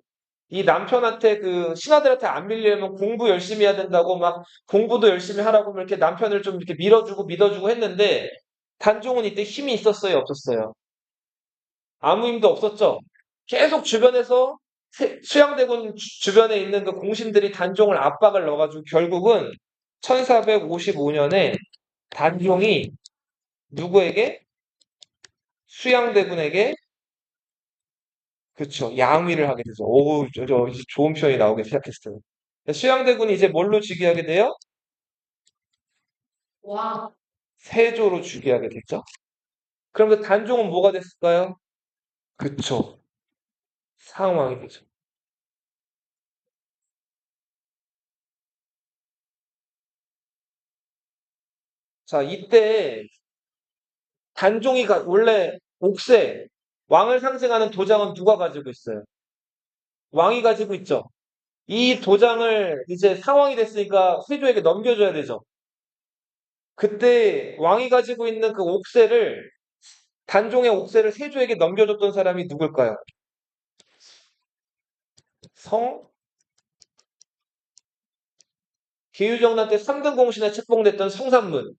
이 남편한테 그 신하들한테 안 밀리려면 공부 열심히 해야 된다고 막 공부도 열심히 하라고 막 이렇게 남편을 좀 이렇게 밀어주고 믿어주고 했는데 단종은 이때 힘이 있었어요, 없었어요? 아무 힘도 없었죠. 계속 주변에서 수양대군 주변에 있는 그 공신들이 단종을 압박을 넣어가지고 결국은 1455년에 단종이 누구에게? 수양대군에게 그쵸 양위를 하게 되죠. 오, 이제 좋은 표현이 나오기 시작했어요. 수양대군이 이제 뭘로 즉위하게 돼요? 세조로 즉위하게 되죠. 그럼 그 단종은 뭐가 됐을까요? 그쵸. 상왕이 되죠. 자, 이때 단종이가 원래 옥새, 왕을 상징하는 도장은 누가 가지고 있어요? 왕이 가지고 있죠. 이 도장을 이제 상왕이 됐으니까 세조에게 넘겨줘야 되죠. 그때 왕이 가지고 있는 그 옥새를 단종의 옥새를 세조에게 넘겨줬던 사람이 누굴까요? 성 계유정난 때 3등 공신에 책봉됐던 성산문.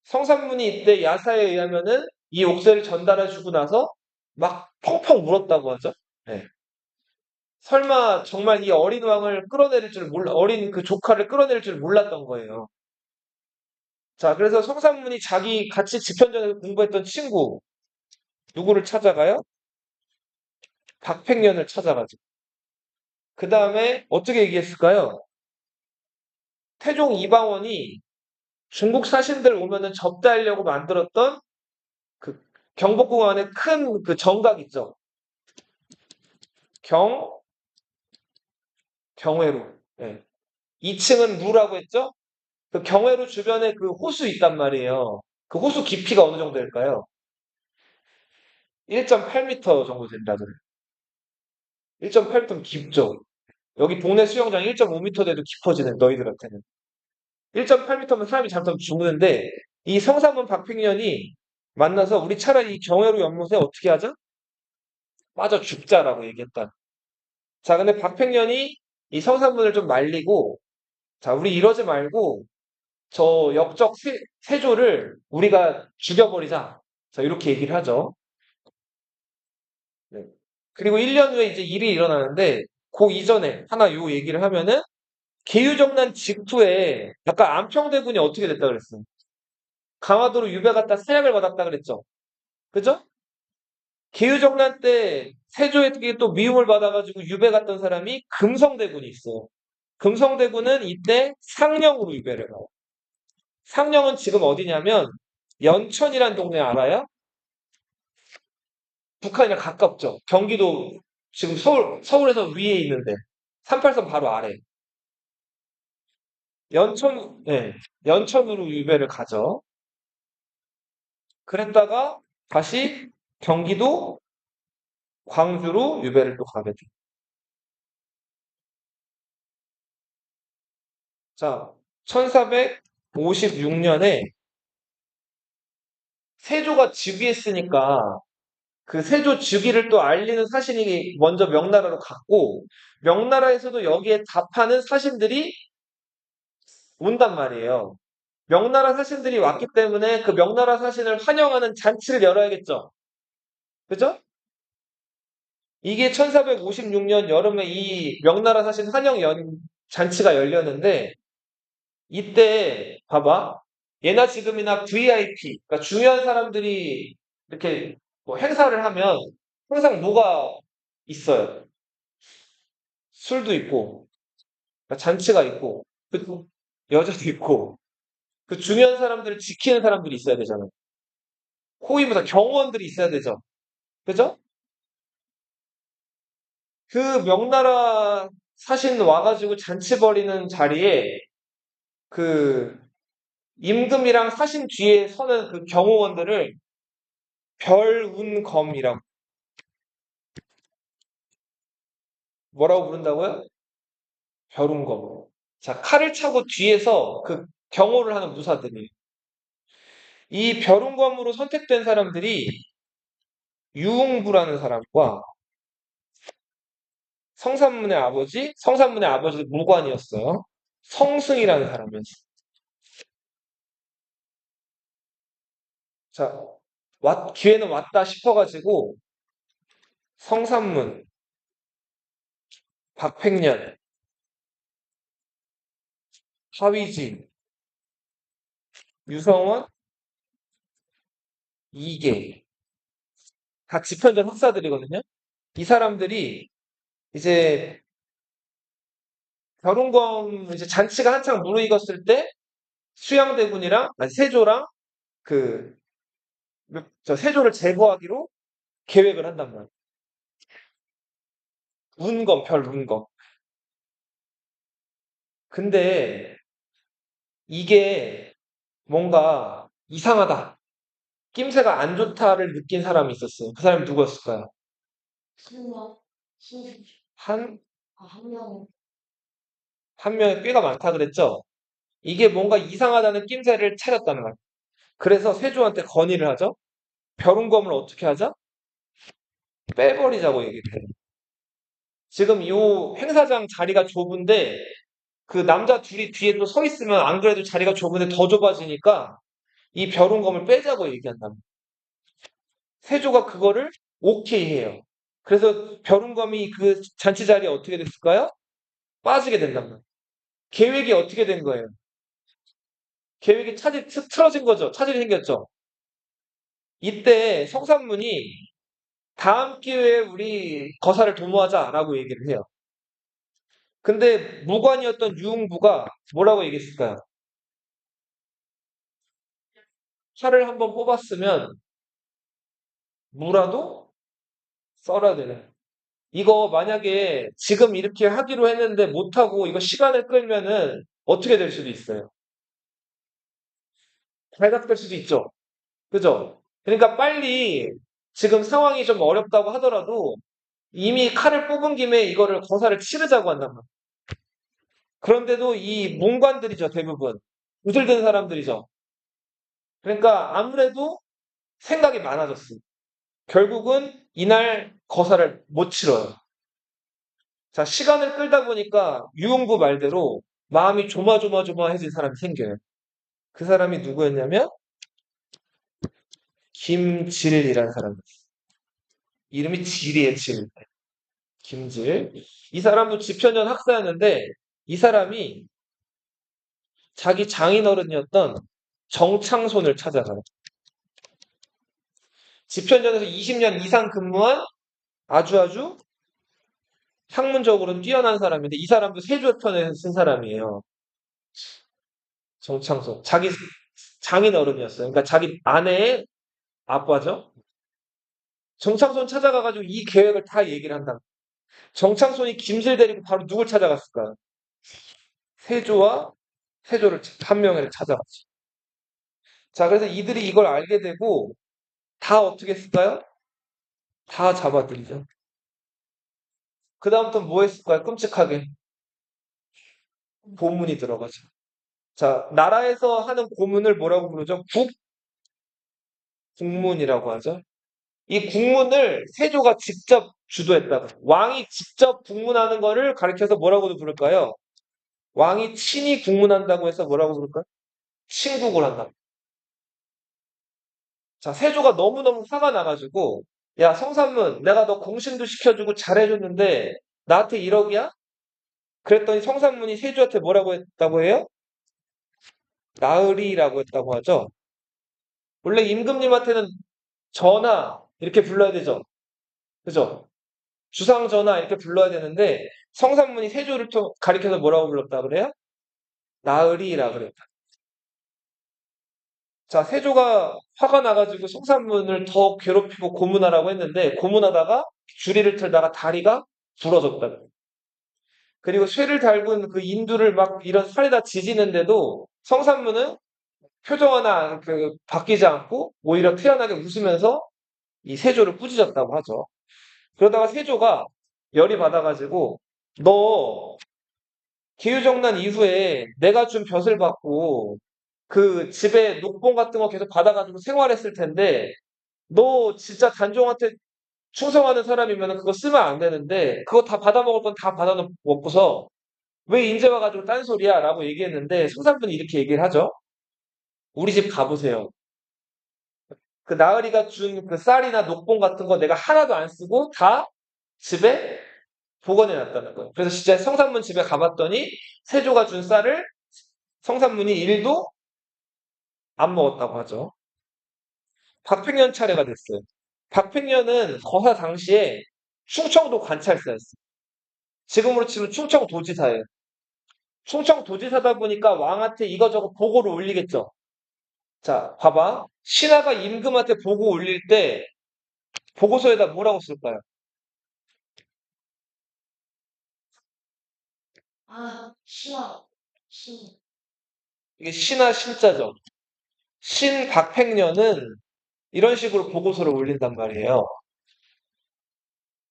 성산문이 이때 야사에 의하면은 이 옥새를 전달해주고 나서 막 펑펑 울었다고 하죠. 네. 설마 정말 이 어린 왕을 끌어내릴 줄 몰라, 어린 그 조카를 끌어낼 줄 몰랐던 거예요. 자, 그래서 성산문이 자기 같이 집현전에서 공부했던 친구, 누구를 찾아가요? 박팽년을 찾아가죠. 그 다음에 어떻게 얘기했을까요? 태종 이방원이 중국 사신들 오면은 접대하려고 만들었던 그 경복궁 안에 큰 그 정각 있죠. 경, 경회로. 예. 2층은 무라고 했죠? 그 경회로 주변에 그 호수 있단 말이에요. 그 호수 깊이가 어느 정도 될까요? 1.8m 정도 된다 그래요. 1.8m 깊죠. 여기 동네 수영장 1.5m 돼도 깊어지는 너희들한테는. 1.8m면 사람이 잘못하면 죽는데 이 성삼은 박팽년이 만나서 우리 차라리 이 경회로 연못에 어떻게 하자? 빠져 죽자라고 얘기했다. 자, 근데 박팽년이 이 성삼문을 좀 말리고 자, 우리 이러지 말고 저 역적 세조를 우리가 죽여버리자. 자, 이렇게 얘기를 하죠. 네. 그리고 1년 후에 이제 일이 일어나는데 그 이전에 하나 요 얘기를 하면은 계유정난 직후에 아까 안평대군이 어떻게 됐다 그랬어요? 강화도로 유배 갔다 사약을 받았다 그랬죠. 그죠? 계유정난 때 세조에게 또 미움을 받아가지고 유배 갔던 사람이 금성대군이 있어요. 금성대군은 이때 상령으로 유배를 가요. 상령은 지금 어디냐면 연천이란 동네 알아요? 북한이랑 가깝죠. 경기도 지금 서울에서 위에 있는데 38선 바로 아래. 네, 연천으로 유배를 가죠. 그랬다가 다시 경기도 광주로 유배를 또 가게 돼요. 자, 1456년에 세조가 즉위했으니까 그 세조 즉위를 또 알리는 사신이 먼저 명나라로 갔고 명나라에서도 여기에 답하는 사신들이 온단 말이에요. 명나라 사신들이 왔기 때문에 그 명나라 사신을 환영하는 잔치를 열어야겠죠. 그죠? 이게 1456년 여름에 이 명나라 사신 환영 잔치가 열렸는데 이때 봐봐. 예나 지금이나 VIP, 그러니까 중요한 사람들이 이렇게 뭐 행사를 하면 항상 뭐가 있어요? 술도 있고, 그러니까 잔치가 있고, 그 여자도 있고, 그 중요한 사람들을 지키는 사람들이 있어야 되잖아요. 호위무사 경호원들이 있어야 되죠. 그죠? 그 명나라 사신 와가지고 잔치 벌이는 자리에 그 임금이랑 사신 뒤에 서는 그 경호원들을 별운검이라고 뭐라고 부른다고요? 별운검. 자, 칼을 차고 뒤에서 그 경호를 하는 무사들이 이 별운검으로 선택된 사람들이 유흥부라는 사람과 성산문의 아버지, 성산문의 아버지도 무관이었어요. 성승이라는 사람이었어요. 자, 기회는 왔다 싶어가지고 성산문, 박팽년, 하위진, 유성원, 이계 다 집현전 학사들이거든요. 이 사람들이 이제 벼lun검 이제 잔치가 한창 무르익었을 때 수양대군이랑 아니 세조랑 그 저 세조를 제거하기로 계획을 한단 말이에요. 운검, 별운검. 근데 이게 뭔가 이상하다. 낌새가 안 좋다를 느낀 사람이 있었어요. 그 사람이 누구였을까요? 신라, 한, 한 명의 꾀가 많다 그랬죠? 이게 뭔가 이상하다는 낌새를 차렸다는 거예요. 그래서 세조한테 건의를 하죠. 벼lun검을 어떻게 하자? 빼버리자고 얘기를 해요. 지금 이 행사장 자리가 좁은데 그 남자 둘이 뒤에 또 서 있으면 안 그래도 자리가 좁은데 더 좁아지니까 이 벼lun검을 빼자고 얘기한다. 세조가 그거를 오케이 해요. 그래서 벼lun검이 그 잔치 자리에 어떻게 됐을까요? 빠지게 된단 말이에요. 계획이 어떻게 된 거예요? 계획이 틀어진 거죠. 차질이 생겼죠. 이때 성산문이 다음 기회에 우리 거사를 도모하자라고 얘기를 해요. 근데 무관이었던 유흥부가 뭐라고 얘기했을까요? 칼을 한번 뽑았으면 무라도 썰어야 되네. 이거 만약에 지금 이렇게 하기로 했는데 못하고 이거 시간을 끌면은 어떻게 될 수도 있어요. 발각될 수도 있죠. 그죠? 그러니까 빨리 지금 상황이 좀 어렵다고 하더라도 이미 칼을 뽑은 김에 이거를 거사를 치르자고 한단 말이에요. 그런데도 이 문관들이죠, 대부분. 우들든 사람들이죠. 그러니까 아무래도 생각이 많아졌어요. 결국은 이날 거사를 못 치러요. 자, 시간을 끌다 보니까 유흥부 말대로 마음이 조마조마조마해진 사람이 생겨요. 그 사람이 누구였냐면 김질이라는 사람이었어요. 이름이 질이에요, 질. 김질. 이 사람도 집현전 학사였는데 이 사람이 자기 장인어른이었던 정창손을 찾아가요. 집현전에서 20년 이상 근무한 아주 학문적으로 뛰어난 사람인데 이 사람도 세조편에 쓴 사람이에요. 정창손. 자기 장인어른이었어요. 그러니까 자기 아내의 아빠죠. 정창손 찾아가가지고 이 계획을 다 얘기를 한다. 정창손이 김실 데리고 바로 누굴 찾아갔을까요? 세조와 세조를 한 명을 찾아갔죠. 자, 그래서 이들이 이걸 알게 되고 다 어떻게 했을까요? 다 잡아들이죠. 그 다음부터 뭐 했을까요? 끔찍하게 고문이 들어가죠. 자, 나라에서 하는 고문을 뭐라고 부르죠? 국문이라고 하죠. 이 국문을 세조가 직접 주도했다고. 왕이 직접 국문하는 거를 가리켜서 뭐라고도 부를까요? 왕이 친히 국문한다고 해서 뭐라고 부를까요? 친국을 한다. 자, 세조가 너무너무 화가 나가지고, 야, 성산문, 내가 너 공신도 시켜주고 잘해줬는데, 나한테 1억이야? 그랬더니 성산문이 세조한테 뭐라고 했다고 해요? 나으리라고 했다고 하죠. 원래 임금님한테는 전하, 이렇게 불러야 되죠. 그죠? 주상 전하, 이렇게 불러야 되는데, 성산문이 세조를 가리켜서 뭐라고 불렀다 그래요? 나으리라 그랬다. 자, 세조가 화가 나가지고 성산문을 더 괴롭히고 고문하라고 했는데, 고문하다가 주리를 틀다가 다리가 부러졌다. 그리고 쇠를 달군 그 인두를 막 이런 살에다 지지는데도 성산문은 표정 하나 바뀌지 않고 오히려 태연하게 웃으면서 이 세조를 꾸짖었다고 하죠. 그러다가 세조가 열이 받아가지고 너 기후정난 이후에 내가 준 벼슬 받고 그 집에 녹봉 같은 거 계속 받아가지고 생활했을 텐데 너 진짜 단종한테 충성하는 사람이면 그거 쓰면 안 되는데 그거 다 받아먹을 건 다 받아먹고서 왜 인제 와가지고 딴소리야? 라고 얘기했는데 성산분이 이렇게 얘기를 하죠. 우리 집 가보세요. 그 나으리가 준 그 쌀이나 녹봉 같은 거 내가 하나도 안 쓰고 다 집에 복원해 놨다는 거예요. 그래서 진짜 성산문 집에 가봤더니 세조가 준 쌀을 성산문이 일도 안 먹었다고 하죠. 박팽년 차례가 됐어요. 박팽년은 거사 당시에 충청도 관찰사였어요. 지금으로 치면 충청도지사예요. 충청도지사다 보니까 왕한테 이거저거 보고를 올리겠죠. 자, 봐봐. 신하가 임금한테 보고 올릴 때 보고서에다 뭐라고 쓸까요? 이게 신하 신자죠. 신박팽년은 이런 식으로 보고서를 올린단 말이에요.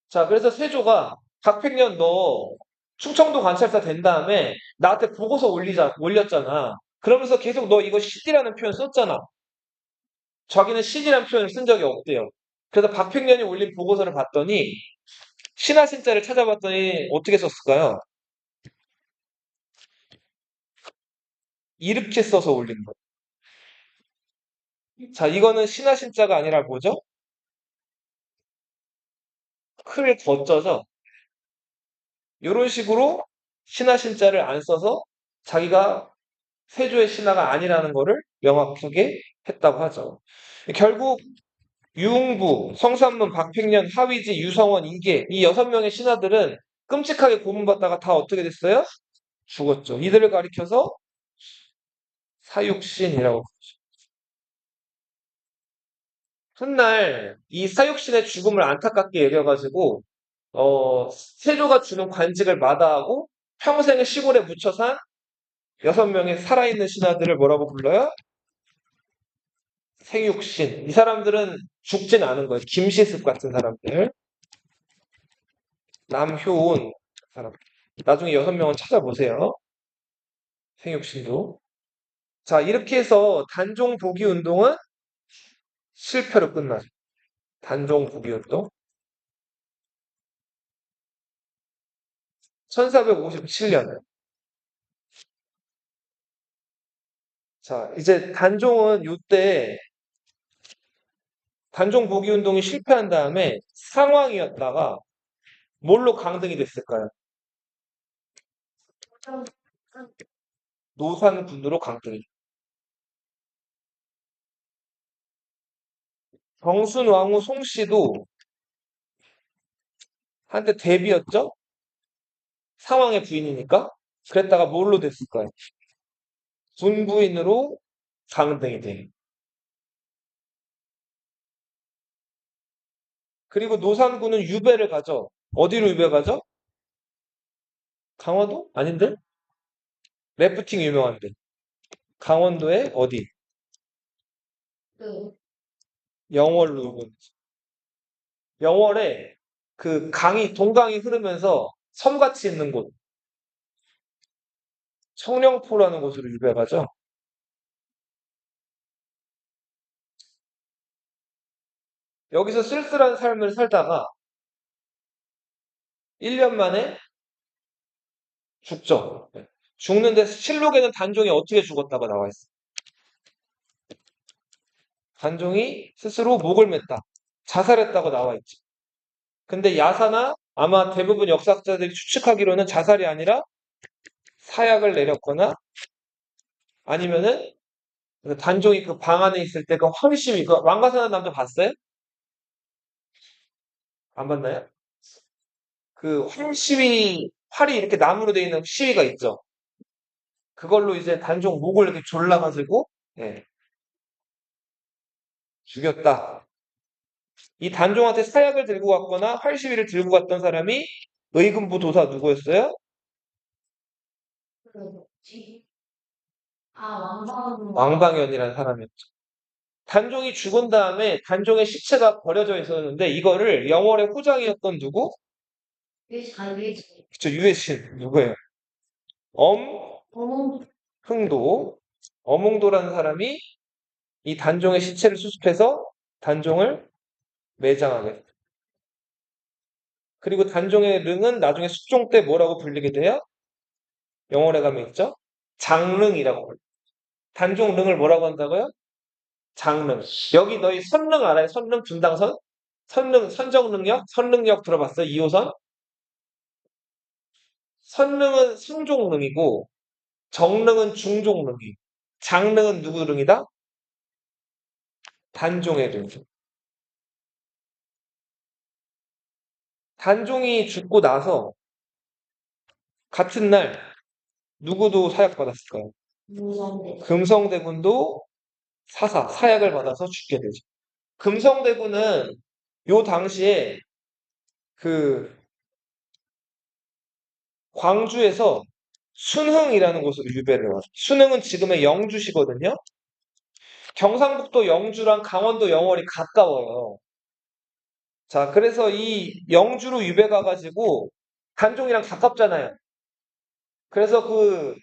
자, 그래서 세조가 박팽년 너 충청도 관찰사 된 다음에 나한테 보고서 올렸잖아. 그러면서 계속 너 이거 시디라는 표현 썼잖아. 자기는 시디라는 표현을 쓴 적이 없대요. 그래서 박팽년이 올린 보고서를 봤더니 신하 신자를 찾아봤더니 어떻게 썼을까요? 이렇게 써서 올린 거예요. 자, 이거는 신하 신자가 아니라 뭐죠? 클 거쩌죠. 이런 식으로 신하 신자를 안 써서 자기가 세조의 신하가 아니라는 거를 명확하게 했다고 하죠. 결국 유흥부, 성산문, 박팽년, 하위지, 유성원, 이계 이 6명의 신하들은 끔찍하게 고문받다가 다 어떻게 됐어요? 죽었죠. 이들을 가리켜서 사육신이라고 부르죠. 훗날 이 사육신의 죽음을 안타깝게 여겨가지고 세조가 주는 관직을 마다하고 평생을 시골에 묻혀 산 6명의 살아있는 신하들을 뭐라고 불러요? 생육신. 이 사람들은 죽진 않은 거예요. 김시습 같은 사람들. 남효온 사람. 나중에 6명은 찾아보세요. 생육신도. 자, 이렇게 해서 단종 복위 운동은 실패로 끝나죠. 단종 복위 운동. 1457년. 자, 이제 단종은 이때 단종 복위 운동이 실패한 다음에 상황이었다가 뭘로 강등이 됐을까요? 노산군으로 강등이. 정순왕후 송씨도 한때 대비였죠? 상황의 부인이니까. 그랬다가 뭘로 됐을까요? 군부인으로 강등이 돼. 그리고 노산군은 유배를 가죠. 어디로 유배 가죠? 강화도? 아닌데? 래프팅 유명한데. 강원도에 어디? 영월로 유배. 영월에 그 동강이 흐르면서 섬같이 있는 곳, 청령포라는 곳으로 유배 가죠. 여기서 쓸쓸한 삶을 살다가 1년 만에 죽죠. 죽는데 실록에는 단종이 어떻게 죽었다고 나와 있어. 단종이 스스로 목을 맸다. 자살했다고 나와 있지. 근데 야사나 아마 대부분 역사학자들이 추측하기로는 자살이 아니라 사약을 내렸거나 아니면은 그 단종이 그 방 안에 있을 때 그 황심이 그 왕가사는 남자 봤어요? 안 봤나요? 그 황시위 활이 이렇게 나무로 되어 있는 시위가 있죠. 그걸로 이제 단종 목을 이렇게 졸라가지고 예, 죽였다. 이 단종한테 사약을 들고 갔거나 활시위를 들고 갔던 사람이 의금부 도사 누구였어요? 왕방현이라는 사람이었죠. 단종이 죽은 다음에 단종의 시체가 버려져 있었는데 이거를 영월의 후장이었던 누구? 그쵸, 유해신 누구예요? 엄흥도 엄흥도라는 사람이 이 단종의 시체를 수습해서 단종을 매장하게 됐어요. 그리고 단종의 릉은 나중에 숙종 때 뭐라고 불리게 돼요? 영월에 가면 있죠? 장릉이라고 불려요. 단종 릉을 뭐라고 한다고요? 장릉. 여기 너희 선릉 알아요? 선릉 분당선? 선릉, 선정릉역? 선릉역 들어봤어요? 2호선? 선릉은 승종릉이고, 정릉은 중종릉이. 장릉은 누구 릉이다? 단종의 릉. 단종이 죽고 나서 같은 날 누구도 사약받았을까요? 금성대군도 사약을 받아서 죽게 되죠. 금성대군은 요 당시에 그 광주에서 순흥이라는 곳으로 유배를 와요. 순흥은 지금의 영주시거든요. 경상북도 영주랑 강원도 영월이 가까워요. 자, 그래서 이 영주로 유배 가가지고 단종이랑 가깝잖아요. 그래서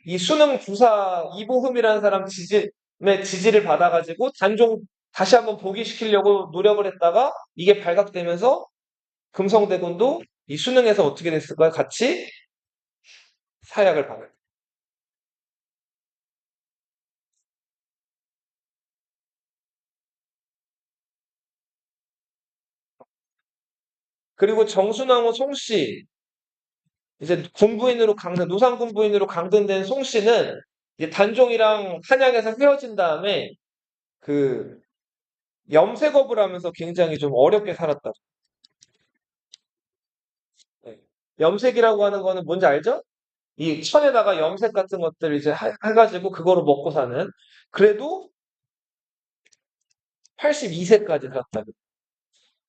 이 수능 부사 이보흠이라는 사람 지지를 받아가지고 단종 다시 한번 복위시키려고 노력을 했다가 이게 발각되면서 금성대군도 이 수능에서 어떻게 됐을까요? 같이 사약을 받아요. 그리고 정순왕후 송씨, 이제 노산 군부인으로 강등된 송씨는 이제 단종이랑 한양에서 헤어진 다음에 그 염색업을 하면서 굉장히 좀 어렵게 살았다. 네. 염색이라고 하는 거는 뭔지 알죠? 이 천에다가 염색 같은 것들 이제 해가지고 그거로 먹고 사는. 그래도 82세까지 살았다.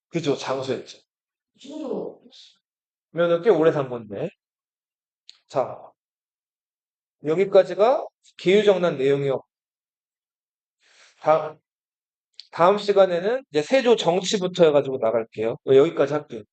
그죠? 장수했죠. 그러면 꽤 오래 산 건데. 자, 여기까지가 기후정난 내용이요. 다음 시간에는 이제 세조 정치부터 해가지고 나갈게요. 여기까지 할게요.